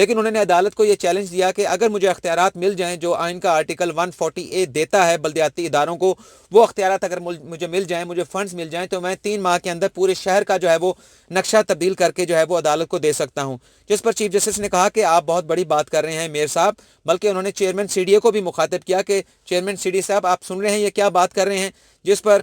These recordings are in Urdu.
لیکن انہوں نے عدالت کو یہ چیلنج دیا کہ اگر مجھے اختیارات مل جائیں جو آئین کا آرٹیکل 140A دیتا ہے بلدیاتی اداروں کو، وہ اختیارات اگر مجھے مل جائیں، مجھے فنڈز مل جائیں، تو میں 3 ماہ کے اندر پورے شہر کا جو ہے وہ نقشہ تبدیل کر کے جو ہے وہ عدالت کو دے سکتا ہوں۔ جس پر چیف جسٹس نے کہا کہ آپ بہت بڑی بات کر رہے ہیں میئر صاحب، بلکہ انہوں نے چیئرمین سی ڈی اے کو بھی مخاطب کیا کہ چیئرمین سی ڈی اے صاحب آپ سن رہے ہیں یہ کیا بات کر رہے ہیں، جس پر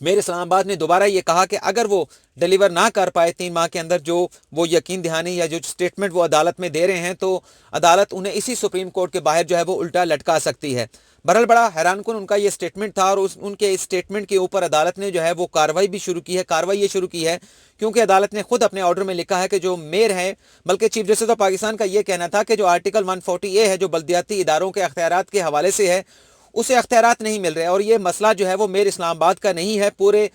میئر اسلام آباد نے دوبارہ یہ کہا کہ اگر وہ ڈیلیور نہ کر پائے 3 ماہ کے اندر جو وہ یقین دہانی یا جو سٹیٹمنٹ وہ عدالت میں دے رہے ہیں، تو عدالت انہیں اسی سپریم کورٹ کے باہر جو ہے وہ الٹا لٹکا سکتی ہے۔ بہرحال بڑا حیران کن ان کا یہ سٹیٹمنٹ تھا، اور ان کے اس سٹیٹمنٹ کے اوپر عدالت نے جو ہے وہ کاروائی بھی شروع کی ہے۔ کاروائی یہ شروع کی ہے کیونکہ عدالت نے خود اپنے آرڈر میں لکھا ہے کہ جو میئر ہے، بلکہ چیف جسٹس آف پاکستان کا یہ کہنا تھا کہ جو آرٹیکل 140A ہے جو بلدیاتی اداروں کے اختیارات کے حوالے سے ہے، اسے اختیارات نہیں مل رہے، اور یہ مسئلہ جو ہے وہ میئر اسلام آباد کا نہیں ہے، پورے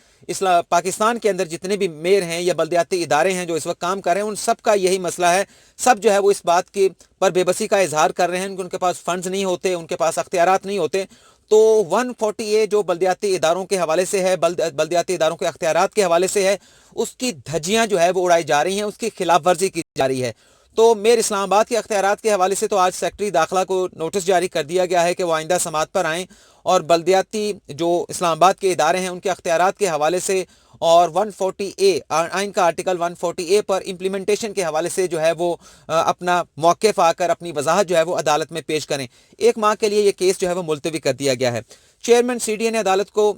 پاکستان کے اندر جتنے بھی میئر ہیں یا بلدیاتی ادارے ہیں جو اس وقت کام کر رہے ہیں، ان سب کا یہی مسئلہ ہے۔ سب جو ہے وہ اس بات کی پر بے بسی کا اظہار کر رہے ہیں کہ ان کے پاس فنڈز نہیں ہوتے، ان کے پاس اختیارات نہیں ہوتے۔ تو 140A جو بلدیاتی اداروں کے حوالے سے ہے، بلدیاتی اداروں کے اختیارات کے حوالے سے ہے، اس کی دھجیاں جو ہے وہ اڑائی جا رہی ہیں، اس کی خلاف ورزی کی جا رہی ہے۔ تو میئر اسلام آباد کے اختیارات کے حوالے سے تو آج سیکرٹری داخلہ کو نوٹس جاری کر دیا گیا ہے کہ وہ آئندہ سماعت پر آئیں، اور بلدیاتی جو اسلام آباد کے ادارے ہیں ان کے اختیارات کے حوالے سے اور 140A آئین کا آرٹیکل 140A پر امپلیمنٹیشن کے حوالے سے جو ہے وہ اپنا موقف آ کر اپنی وضاحت جو ہے وہ عدالت میں پیش کریں۔ 1 ماہ کے لیے یہ کیس جو ہے وہ ملتوی کر دیا گیا ہے۔ چیئرمین سی ڈی اے نے عدالت کو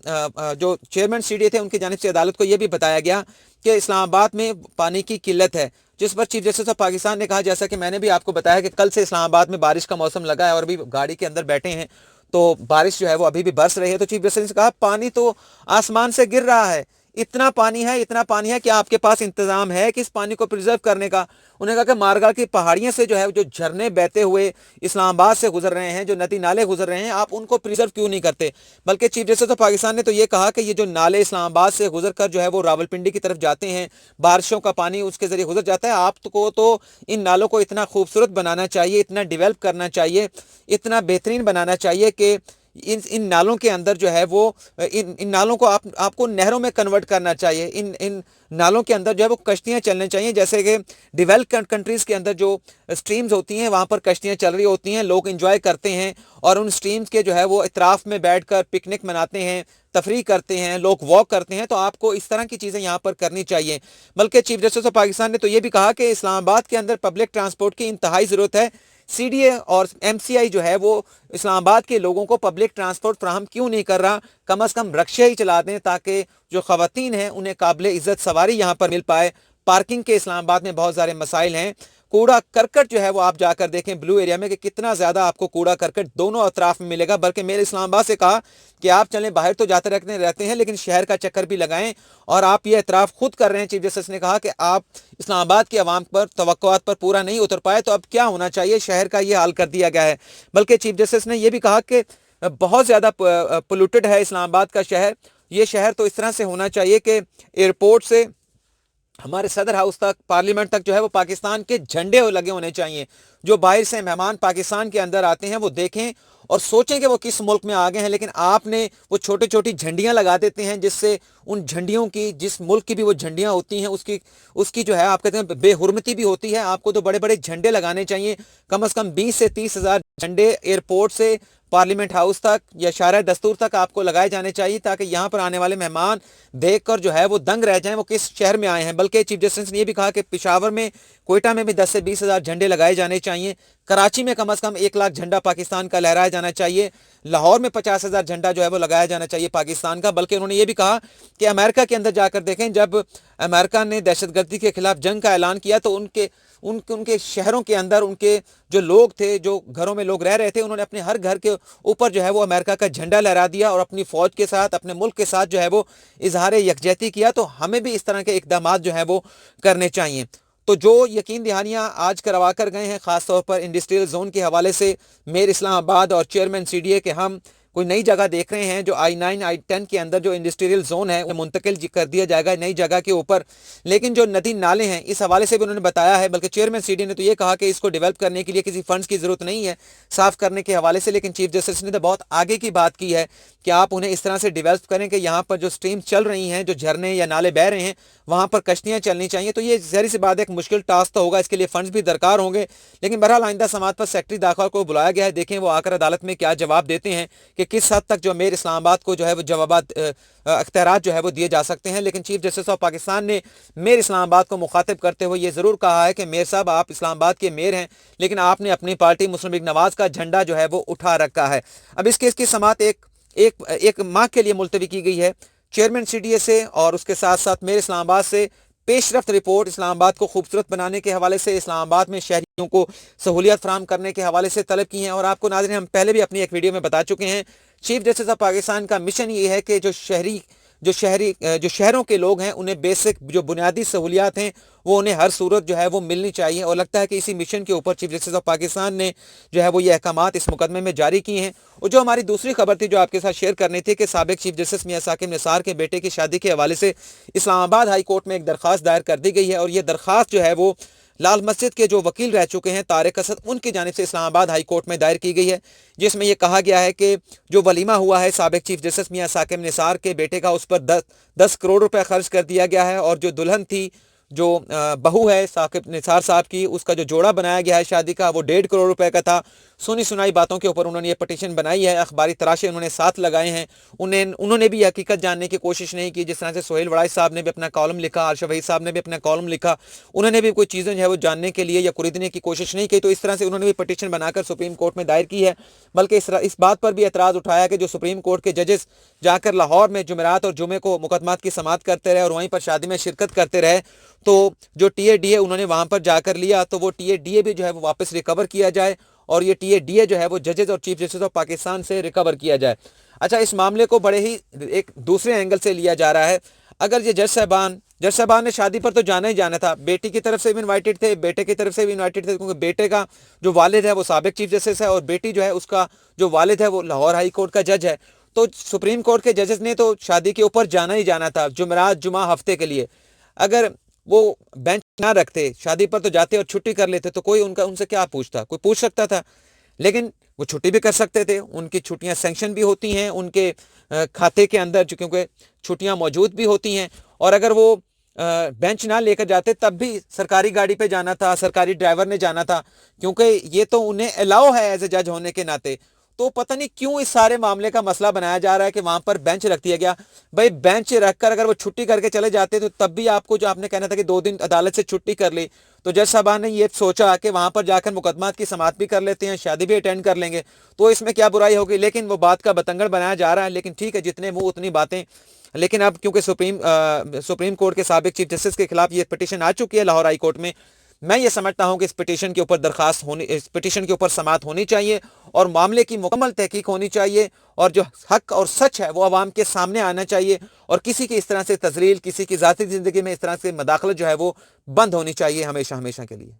جو چیئرمین سی ڈی اے تھے ان کی جانب سے عدالت کو یہ بھی بتایا گیا کہ اسلام آباد میں پانی کی قلت ہے، جس پر چیف جسٹس آف پاکستان نے کہا، جیسا کہ میں نے بھی آپ کو بتایا کہ کل سے اسلام آباد میں بارش کا موسم لگا ہے اور ابھی گاڑی کے اندر بیٹھے ہیں تو بارش جو ہے وہ ابھی بھی برس رہی ہے، تو چیف جسٹس نے کہا پانی تو آسمان سے گر رہا ہے، اتنا پانی ہے کہ آپ کے پاس انتظام ہے کہ اس پانی کو پریزرو کرنے کا؟ انہوں نے کہا کہ مارگا کی پہاڑیاں سے جو ہے جو جھرنے بہتے ہوئے اسلام آباد سے گزر رہے ہیں، جو ندی نالے گزر رہے ہیں، آپ ان کو پریزرو کیوں نہیں کرتے؟ بلکہ چیف جسٹس آف پاکستان نے تو یہ کہا کہ یہ جو نالے اسلام آباد سے گزر کر جو ہے وہ راولپنڈی کی طرف جاتے ہیں، بارشوں کا پانی اس کے ذریعے گزر جاتا ہے، آپ کو تو ان نالوں کو اتنا خوبصورت بنانا چاہیے، اتنا ڈیولپ کرنا چاہیے، اتنا بہترین بنانا چاہیے کہ ان نالوں کے اندر جو ہے وہ ان نالوں کو آپ کو نہروں میں کنورٹ کرنا چاہیے، ان نالوں کے اندر جو ہے وہ کشتیاں چلنے چاہیے، جیسے کہ ڈیولپ کنٹریز کے اندر جو سٹریمز ہوتی ہیں وہاں پر کشتیاں چل رہی ہوتی ہیں، لوگ انجوائے کرتے ہیں اور ان سٹریمز کے جو ہے وہ اطراف میں بیٹھ کر پکنک مناتے ہیں، تفریح کرتے ہیں، لوگ واک کرتے ہیں، تو آپ کو اس طرح کی چیزیں یہاں پر کرنی چاہیے۔ بلکہ چیف جسٹس آف پاکستان نے تو یہ بھی کہا کہ اسلام آباد کے اندر پبلک ٹرانسپورٹ کی انتہائی ضرورت ہے، سی ڈی اے اور ایم سی آئی جو ہے وہ اسلام آباد کے لوگوں کو پبلک ٹرانسپورٹ فراہم کیوں نہیں کر رہا؟ کم از کم رکشے ہی چلا دیں تاکہ جو خواتین ہیں انہیں قابل عزت سواری یہاں پر مل پائے۔ پارکنگ کے اسلام آباد میں بہت سارے مسائل ہیں، کوڑا کرکٹ جو ہے وہ آپ جا کر دیکھیں بلو ایریا میں کہ کتنا زیادہ آپ کو کوڑا کرکٹ دونوں اطراف میں ملے گا۔ بلکہ میرے اسلام آباد سے کہا کہ آپ چلیں باہر تو جاتے رہتے ہیں لیکن شہر کا چکر بھی لگائیں، اور آپ یہ اعتراف خود کر رہے ہیں۔ چیف جسٹس نے کہا کہ آپ اسلام آباد کی عوام پر توقعات پر پورا نہیں اتر پائے تو اب کیا ہونا چاہیے؟ شہر کا یہ حال کر دیا گیا ہے۔ بلکہ چیف جسٹس نے یہ بھی کہا کہ بہت زیادہ پولوٹڈ ہے اسلام آباد کا شہر، یہ شہر تو اس طرح سے ہونا چاہیے کہ ایئرپورٹ سے ہمارے صدر ہاؤس تک، پارلیمنٹ تک جو ہے وہ پاکستان کے جھنڈے لگے ہونے چاہیے۔ جو باہر سے مہمان پاکستان کے اندر آتے ہیں وہ دیکھیں اور سوچیں کہ وہ کس ملک میں آگے ہیں، لیکن آپ نے وہ چھوٹی چھوٹی جھنڈیاں لگا دیتے ہیں جس سے ان جھنڈیوں کی، جس ملک کی بھی وہ جھنڈیاں ہوتی ہیں اس کی جو ہے آپ کہتے ہیں بے حرمتی بھی ہوتی ہے۔ آپ کو تو بڑے بڑے جھنڈے لگانے چاہیے، کم از کم 20 سے 30 ہزار جھنڈے ایئرپورٹ سے پارلیمنٹ ہاؤس تک یا شارع دستور تک آپ کو لگائے جانے چاہیے تاکہ یہاں پر آنے والے مہمان دیکھ کر جو ہے وہ دنگ رہ جائیں وہ کس شہر میں آئے ہیں۔ بلکہ چیف جسٹس نے یہ بھی کہا کہ پشاور میں، کوئٹہ میں بھی 10 سے 20 ہزار جھنڈے لگائے جانے چاہیے، کراچی میں کم از کم 1 لاکھ جھنڈا پاکستان کا لہرایا جانا چاہیے، لاہور میں 50 ہزار جھنڈا جو ہے وہ لگایا جانا چاہیے پاکستان کا۔ بلکہ انہوں نے یہ بھی کہا کہ امریکہ کے اندر جا کر دیکھیں، جب امریکہ نے دہشت گردی کے خلاف جنگ کا اعلان کیا تو ان کے شہروں کے اندر ان کے جو لوگ تھے، جو گھروں میں لوگ رہ رہے تھے، انہوں نے اپنے ہر گھر کے اوپر جو ہے وہ امریکہ کا جھنڈا لہرا دیا اور اپنی فوج کے ساتھ، اپنے ملک کے ساتھ جو ہے وہ اظہار یکجہتی کیا۔ تو ہمیں بھی اس طرح کے اقدامات جو ہیں وہ کرنے چاہیے۔ تو جو یقین دہانیاں آج کروا کر گئے ہیں، خاص طور پر انڈسٹریل زون کے حوالے سے میئر اسلام آباد اور چیئرمین سی ڈی اے کہ ہم کوئی نئی جگہ دیکھ رہے ہیں جو I9 I10 کے اندر جو انڈسٹریل زون ہے وہ منتقل کر دیا جائے گا نئی جگہ کے اوپر، لیکن جو ندی نالے ہیں اس حوالے سے بھی انہوں نے بتایا ہے، بلکہ چیئرمین سی ڈی نے تو یہ کہا کہ اس کو ڈیولپ کرنے کے لیے کسی فنڈز کی ضرورت نہیں ہے صاف کرنے کے حوالے سے، لیکن چیف جسٹس نے تو بہت آگے کی بات کی ہے کہ آپ انہیں اس طرح سے ڈیولپ کریں کہ یہاں پر جو سٹریم چل رہی ہیں، جو جھرنے یا نالے بہ رہے ہیں وہاں پر کشتیاں چلنی چاہیے۔ تو یہ ظاہر سی بات ایک مشکل ٹاسک تو ہوگا، اس کے لیے فنڈز بھی درکار ہوں گے، لیکن بہرحال آئندہ سماعت پر سیکرٹری داخلہ کو بلایا گیا ہے، دیکھیں وہ آ کر عدالت میں کیا جواب دیتے ہیں کہ کس حد تک جو میئر اسلام آباد کو جو ہے وہ جوابات اختیارات جو ہے وہ دیے جا سکتے ہیں۔ لیکن چیف جسٹس آف پاکستان نے میئر اسلام آباد کو مخاطب کرتے ہوئے یہ ضرور کہا ہے کہ میئر صاحب آپ اسلام آباد کے میئر ہیں، لیکن آپ نے اپنی پارٹی مسلم لیگ نواز کا جھنڈا جو ہے وہ اٹھا رکھا ہے۔ اب اس کیس کی سماعت ایک ماہ کے لیے ملتوی کی گئی ہے۔ چیئرمین سی ڈی اے سے اور اس کے ساتھ ساتھ میئر اسلام آباد سے پیش رفت رپورٹ اسلام آباد کو خوبصورت بنانے کے حوالے سے، اسلام آباد میں شہریوں کو سہولیات فراہم کرنے کے حوالے سے طلب کی ہیں، اور آپ کو ناظرین ہم پہلے بھی اپنی ایک ویڈیو میں بتا چکے ہیں، چیف جسٹس آف پاکستان کا مشن یہ ہے کہ جو شہروں کے لوگ ہیں انہیں بیسک جو بنیادی سہولیات ہیں وہ انہیں ہر صورت جو ہے وہ ملنی چاہیے، اور لگتا ہے کہ اسی مشن کے اوپر چیف جسٹس آف پاکستان نے جو ہے وہ یہ احکامات اس مقدمے میں جاری کیے ہیں۔ اور جو ہماری دوسری خبر تھی جو آپ کے ساتھ شیئر کرنی تھی کہ سابق چیف جسٹس میاں ثاقب نثار کے بیٹے کی شادی کے حوالے سے اسلام آباد ہائی کورٹ میں ایک درخواست دائر کر دی گئی ہے، اور یہ درخواست جو ہے وہ لال مسجد کے جو وکیل رہ چکے ہیں طارق اسد، ان کی جانب سے اسلام آباد ہائی کورٹ میں دائر کی گئی ہے، جس میں یہ کہا گیا ہے کہ جو ولیمہ ہوا ہے سابق چیف جسٹس میاں ثاقب نثار کے بیٹے کا، اس پر 10 کروڑ روپے خرچ کر دیا گیا ہے، اور جو دلہن تھی، جو بہو ہے ثاقب نثار صاحب کی، اس کا جو جوڑا بنایا گیا ہے شادی کا وہ 1.5 کروڑ روپے کا تھا۔ سنی سنائی باتوں کے اوپر انہوں نے یہ پٹیشن بنائی ہے، اخباری تراشے انہوں نے ساتھ لگائے ہیں، انہوں نے بھی حقیقت جاننے کی کوشش نہیں کی، جس طرح سے سہیل وڑائی صاحب نے بھی اپنا کالم لکھا، عرشا وحید صاحب نے بھی اپنا کالم لکھا، انہوں نے بھی کوئی چیزیں جو ہے وہ جاننے کے لیے یا خریدنے کی کوشش نہیں کی، تو اس طرح سے انہوں نے بھی پٹیشن بنا کر سپریم کورٹ میں دائر کی ہے۔ بلکہ اس بات پر بھی اعتراض اٹھایا کہ جو سپریم کورٹ کے ججز جا کر لاہور میں جمعرات اور جمعے کو مقدمات کی سماعت کرتے رہے اور وہیں پر شادی میں شرکت کرتے رہے، تو جو ٹی اے ڈی اے انہوں نے وہاں پر جا کر لیا، تو وہ ٹی اے ڈی اے بھی جو ہے وہ واپس ریکور کیا جائے، اور یہ ٹی اے ڈی اے جو ہے وہ ججز اور چیف جسٹس آف پاکستان سے ریکور کیا جائے۔ اچھا، اس معاملے کو بڑے ہی ایک دوسرے اینگل سے لیا جا رہا ہے۔ اگر یہ جج صاحبان نے شادی پر تو جانا ہی جانا تھا، بیٹی کی طرف سے بھی انوائٹڈ تھے، بیٹے کی طرف سے بھی انوائٹڈ تھے، کیونکہ بیٹے کا جو والد ہے وہ سابق چیف جسٹس ہے، اور بیٹی جو ہے اس کا جو والد ہے وہ لاہور ہائی کورٹ کا جج ہے، تو سپریم کورٹ کے ججز نے تو شادی کے اوپر جانا ہی جانا تھا جمعرات جمعہ ہفتے کے لیے۔ اگر وہ بینچ نہ رکھتے، شادی پر تو جاتے اور چھٹی کر لیتے، تو کوئی ان سے کیا پوچھتا؟ کوئی پوچھ سکتا تھا؟ لیکن وہ چھٹی بھی کر سکتے تھے، ان کی چھٹیاں سینکشن بھی ہوتی ہیں ان کے کھاتے کے اندر، کیونکہ چھٹیاں موجود بھی ہوتی ہیں، اور اگر وہ بینچ نہ لے کر جاتے تب بھی سرکاری گاڑی پہ جانا تھا، سرکاری ڈرائیور نے جانا تھا، کیونکہ یہ تو انہیں الاؤ ہے ایز اے جج ہونے کے ناطے۔ تو پتہ نہیں کیوں اس سارے معاملے کا مسئلہ بنایا جا رہا ہے کہ وہاں پر بینچ رکھ دیا گیا۔ بھائی بینچ رکھ کر اگر وہ چھٹی کر کے چلے جاتے تو تب بھی آپ کو جو آپ نے کہنا تھا کہ 2 دن عدالت سے چھٹی کر لی، تو جج صاحبان نے یہ سوچا کہ وہاں پر جا کر مقدمات کی سماعت بھی کر لیتے ہیں، شادی بھی اٹینڈ کر لیں گے، تو اس میں کیا برائی ہوگی؟ لیکن وہ بات کا بتنگڑ بنایا جا رہا ہے۔ لیکن ٹھیک ہے، جتنے منہ اتنی باتیں۔ لیکن اب کیونکہ سپریم کورٹ کے سابق چیف جسٹس کے خلاف یہ پٹیشن آ چکی ہے لاہور ہائی کورٹ میں، میں یہ سمجھتا ہوں کہ اس پٹیشن کے اوپر سماعت ہونی چاہیے، اور معاملے کی مکمل تحقیق ہونی چاہیے، اور جو حق اور سچ ہے وہ عوام کے سامنے آنا چاہیے، اور کسی کی اس طرح سے تذلیل، کسی کی ذاتی زندگی میں اس طرح سے مداخلت جو ہے وہ بند ہونی چاہیے ہمیشہ کے لیے۔